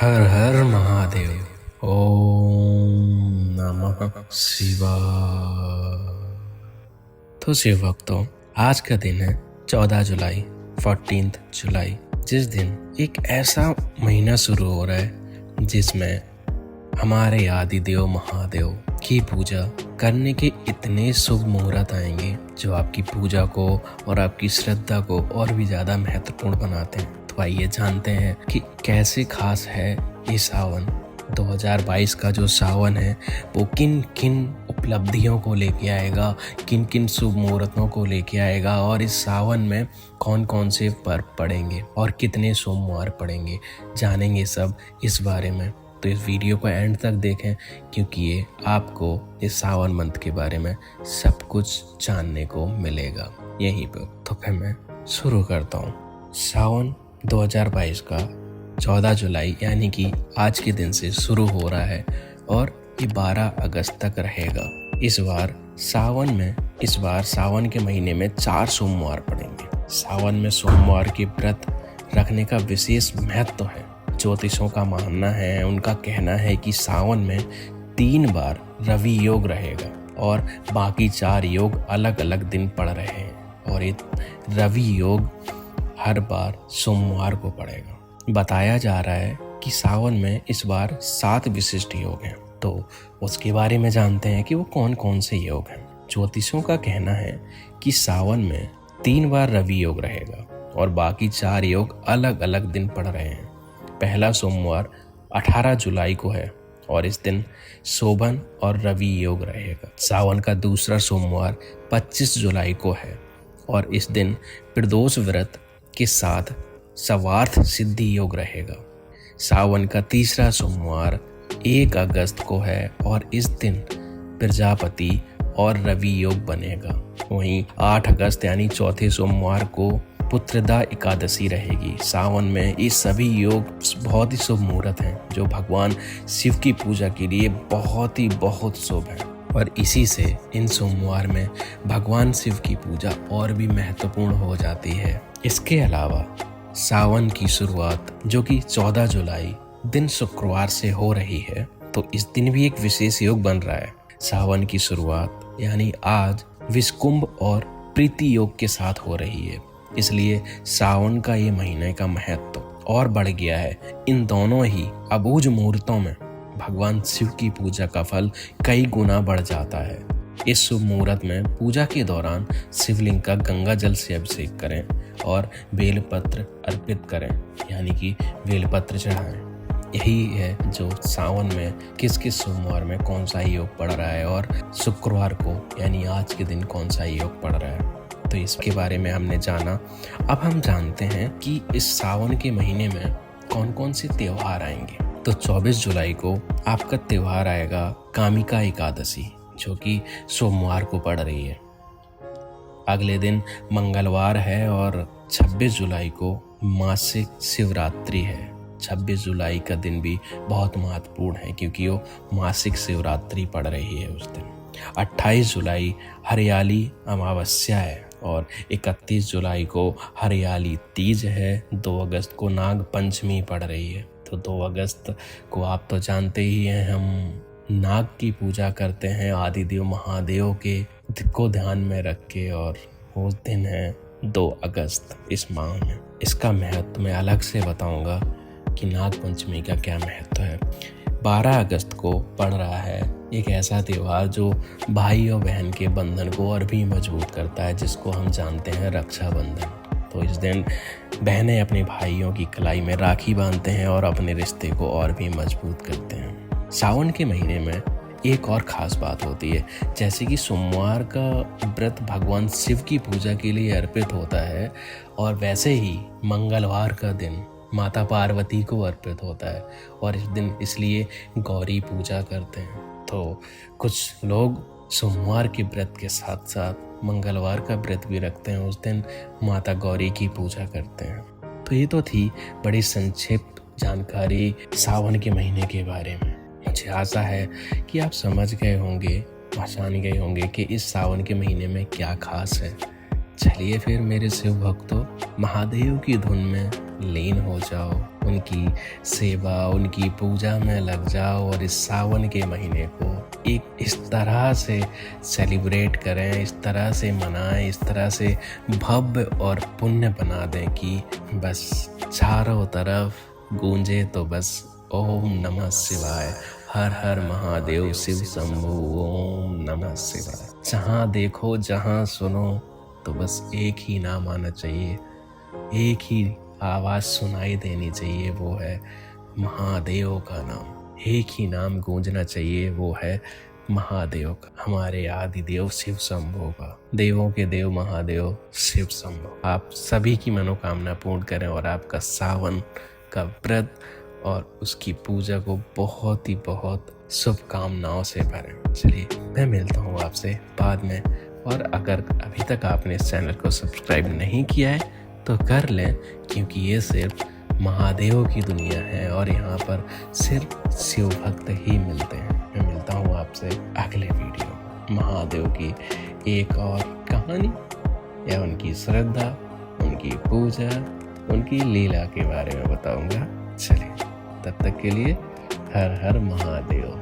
हर हर महादेव। ओम नमः शिवाय। तो शिव भक्तों, आज का दिन है 14 जुलाई, 14 जुलाई, जिस दिन एक ऐसा महीना शुरू हो रहा है जिसमें हमारे आदिदेव महादेव की पूजा करने के इतने शुभ मुहूर्त आएंगे जो आपकी पूजा को और आपकी श्रद्धा को और भी ज्यादा महत्वपूर्ण बनाते हैं। तो आइए जानते हैं कि कैसे खास है ये सावन 2022 का। जो सावन है वो किन किन उपलब्धियों को लेके आएगा, किन किन शुभ मुहूर्तों को लेके आएगा, और इस सावन में कौन कौन से पर्व पड़ेंगे और कितने सोमवार पड़ेंगे, जानेंगे सब इस बारे में। तो इस वीडियो को एंड तक देखें क्योंकि ये आपको इस सावन मंथ के बारे में सब कुछ जानने को मिलेगा यहीं पर। तो फिर मैं शुरू करता हूँ। सावन 2022 का 14 जुलाई यानी कि आज के दिन से शुरू हो रहा है और ये 12 अगस्त तक रहेगा। इस बार सावन के महीने में 4 सोमवार पड़ेंगे। सावन में सोमवार के व्रत रखने का विशेष महत्व है। ज्योतिषों का मानना है, उनका कहना है कि सावन में 3 बार रवि योग रहेगा और बाकी 4 योग अलग अलग दिन पड़ रहे हैं, और ये रवि योग हर बार सोमवार को पड़ेगा। बताया जा रहा है कि सावन में इस बार 7 विशिष्ट योग हैं। तो उसके बारे में जानते हैं कि वो कौन कौन से योग हैं। ज्योतिषों का कहना है कि सावन में 3 बार रवि योग रहेगा और बाकी 4 योग अलग अलग दिन पड़ रहे हैं। पहला सोमवार 18 जुलाई को है और इस दिन शोभन और रवि योग रहेगा। सावन का दूसरा सोमवार 25 जुलाई को है और इस दिन प्रदोष व्रत के साथ सर्वार्थ सिद्धि योग रहेगा। सावन का तीसरा सोमवार 1 अगस्त को है और इस दिन प्रजापति और रवि योग बनेगा। वहीं 8 अगस्त यानी चौथे सोमवार को पुत्रदा एकादशी रहेगी। सावन में ये सभी योग बहुत ही शुभ मुहूर्त हैं जो भगवान शिव की पूजा के लिए बहुत शुभ है, और इसी से इन सोमवार में भगवान शिव की पूजा और भी महत्वपूर्ण हो जाती है। इसके अलावा सावन की शुरुआत जो कि 14 जुलाई दिन शुक्रवार से हो रही है, तो इस दिन भी एक विशेष योग बन रहा है। सावन की शुरुआत यानी आज विषकुंभ और प्रीति योग के साथ हो रही है, इसलिए सावन का ये महीने का महत्व और बढ़ गया है। इन दोनों ही अबूझ मुहूर्तों में भगवान शिव की पूजा का फल कई गुना बढ़ जाता है। इस शुभ मुहूर्त में पूजा के दौरान शिवलिंग का गंगा जल से अभिषेक करें और बेलपत्र अर्पित करें, यानी कि बेलपत्र चढ़ाएं। यही है जो सावन में किस किस सोमवार में कौन सा योग पड़ रहा है और शुक्रवार को यानी आज के दिन कौन सा योग पड़ रहा है। तो इसके बारे में हमने जाना। अब हम जानते हैं कि इस सावन के महीने में कौन कौन से त्योहार आएंगे। तो 24 जुलाई को आपका त्योहार आएगा कामिका एकादशी, जो कि सोमवार को पड़ रही है। अगले दिन मंगलवार है और 26 जुलाई को मासिक शिवरात्रि है। 26 जुलाई का दिन भी बहुत महत्वपूर्ण है क्योंकि वो मासिक शिवरात्रि पड़ रही है उस दिन। 28 जुलाई हरियाली अमावस्या है और 31 जुलाई को हरियाली तीज है। 2 अगस्त को नाग पंचमी पड़ रही है। तो 2 अगस्त को आप तो जानते ही हैं, हम नाग की पूजा करते हैं आदिदेव महादेव के को ध्यान में रख के, और वो दिन है 2 अगस्त इस माह में। इसका महत्व मैं अलग से बताऊंगा कि नाग पंचमी का क्या महत्व है। 12 अगस्त को पड़ रहा है एक ऐसा त्योहार जो भाई और बहन के बंधन को और भी मजबूत करता है, जिसको हम जानते हैं रक्षाबंधन। तो इस दिन बहनें अपने भाइयों की कलाई में राखी बांधते हैं और अपने रिश्ते को और भी मजबूत करते हैं। सावन के महीने में एक और खास बात होती है, जैसे कि सोमवार का व्रत भगवान शिव की पूजा के लिए अर्पित होता है और वैसे ही मंगलवार का दिन माता पार्वती को अर्पित होता है, और इस दिन इसलिए गौरी पूजा करते हैं। तो कुछ लोग सोमवार के व्रत के साथ साथ मंगलवार का व्रत भी रखते हैं, उस दिन माता गौरी की पूजा करते हैं। तो ये तो थी बड़ी संक्षिप्त जानकारी सावन के महीने के बारे में। मुझे आशा है कि आप समझ गए होंगे, पहचान गए होंगे कि इस सावन के महीने में क्या खास है। चलिए फिर मेरे शिव भक्तों, महादेव की धुन में लीन हो जाओ, उनकी सेवा, उनकी पूजा में लग जाओ और इस सावन के महीने को एक इस तरह से सेलिब्रेट करें, इस तरह से मनाएं, इस तरह से भव्य और पुण्य बना दें कि बस चारों तरफ गूंजे तो बस ओम नमः शिवाय, हर हर महादेव शिव शंभु, ओम नमः शिवाय। जहाँ देखो जहाँ सुनो तो बस एक ही नाम आना चाहिए, एक ही आवाज सुनाई देनी चाहिए, वो है महादेव का नाम। एक ही नाम गूंजना चाहिए, वो है महादेव का, हमारे आदि देव शिव शंभु का, देवों के देव महादेव शिव शंभु। आप सभी की मनोकामना पूर्ण करें और आपका सावन का व्रत और उसकी पूजा को बहुत ही बहुत शुभकामनाओं से भरें। चलिए मैं मिलता हूँ आपसे बाद में, और अगर अभी तक आपने इस चैनल को सब्सक्राइब नहीं किया है तो कर लें, क्योंकि ये सिर्फ महादेव की दुनिया है और यहाँ पर सिर्फ शिव भक्त ही मिलते हैं। मैं मिलता हूँ आपसे अगले वीडियो, महादेव की एक और कहानी या उनकी श्रद्धा, उनकी पूजा, उनकी लीला के बारे में बताऊंगा। चलिए तब तक के लिए हर हर महादेव।